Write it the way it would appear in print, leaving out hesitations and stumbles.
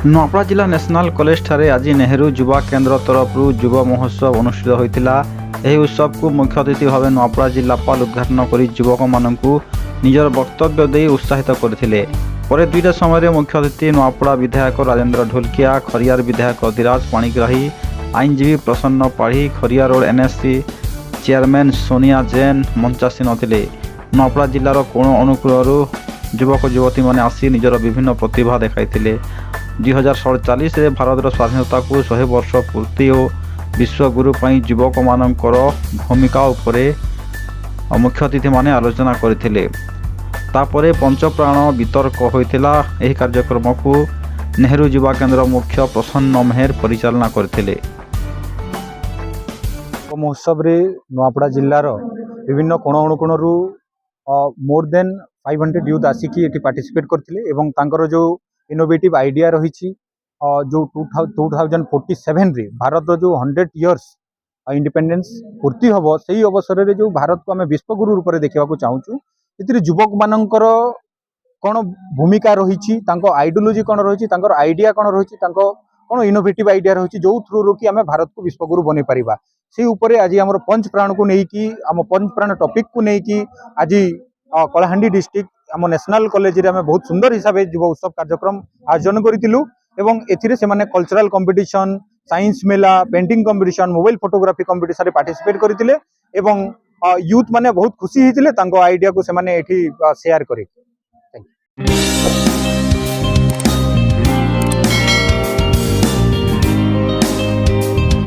ନୂଆପଡ଼ା ଜିଲ୍ଲା national college ଠାରେ ଆଜି ନେହେରୁ ଯୁବା କେନ୍ଦ୍ର ତରଫରୁ ଯୁବ ମହୋତ୍ସବ ଅନୁଷ୍ଠିତ ହୋଇଥିଲା। ଏହି ଉତ୍ସବକୁ ମୁଖ୍ୟ ଅତିଥି ଭାବେ ନୂଆପଡ଼ା ଜିଲ୍ଲାପାଳ ଉଦ୍ଘାଟନ କରି ଯୁବକମାନଙ୍କୁ ନିଜର ବକ୍ତବ୍ୟ ଦେଇ ଉତ୍ସାହିତ କରିଥିଲେ। ପରେ ଦୁଇଟା ସମୟରେ ମୁଖ୍ୟ ଅତିଥି ନୂଆପଡ଼ା ବିଧାୟକ ରାଜେନ୍ଦ୍ର ଢୋଲକିଆ, ଖରିଆର ବିଧାୟକ ଧୀରାଜ ପାଣିଗ୍ରାହୀ, ଆଇନଜୀବୀ ପ୍ରସନ୍ନ ପାଢ଼ୀ, ଖରିଆ ରୋଡ ଏନ୍ଏସସି ଚେୟାରମ୍ୟାନ୍ ସୋନିଆ ଜୈନ ମଞ୍ଚାସୀନ ଥିଲେ। ନୂଆପଡ଼ା ଜିଲ୍ଲାର କୋଣ ଅନୁକୂଳରୁ ଯୁବକ ଯୁବତୀମାନେ ଆସି ନିଜର ବିଭିନ୍ନ ପ୍ରତିଭା ଦେଖାଇଥିଲେ। 2047ରେ ଭାରତର ସ୍ୱାଧୀନତାକୁ 100 ବର୍ଷ ପୂର୍ତ୍ତି ଓ ବିଶ୍ୱଗୁରୁ ପାଇଁ ଯୁବକମାନଙ୍କର ଭୂମିକା ଉପରେ ମୁଖ୍ୟ ଅତିଥିମାନେ ଆଲୋଚନା କରିଥିଲେ। ତାପରେ ପଞ୍ଚପ୍ରାଣ ବିତର୍କ ହୋଇଥିଲା। ଏହି କାର୍ଯ୍ୟକ୍ରମକୁ ନେହେରୁ ଯୁବା କେନ୍ଦ୍ର ମୁଖ୍ୟ ପ୍ରସନ୍ନ ମେହେର ପରିଚାଳନା କରିଥିଲେ। महोत्सव रे नुआपड़ा जिल्लार विभिन्न कोण अनुकोणरू मोर देन 500 यूथ आसिकी एटी पार्टिसिपेट करथिले एवं तांकर जो इनोवेटिव आइडिया रही जो 2047 रे भारत जो 100 इयर्स इंडिपेंडेंस पूर्ति हम से अवसर में जो भारत को आम विश्वगुरु रूप में देखा चाहूँ ए युवक मानकर कौन भूमिका रही आइडियोलोजी कौन रही आइडिया कौन रही कौन इनोवेटिव आइडिया रही जो थ्रू कि आम भारत को विश्वगुरु बन पारिबा से उपरे आज आम पंच प्राण को लेकिन आम पंच प्राण टॉपिक को लेकिन आज कलाहांडी डिस्ट्रिक्ट आम नेशनल कॉलेज रे आम बहुत सुंदर हिसाब से युव उत्सव कार्यक्रम आयोजन करूँ एवं एथिरे से माने कल्चरल कंपटीशन, साइंस मेला, painting competition, mobile photography competition participate करथिले एवं यूथ माने बहुत खुशी होते आइडिया को से माने एठी शेयर करे।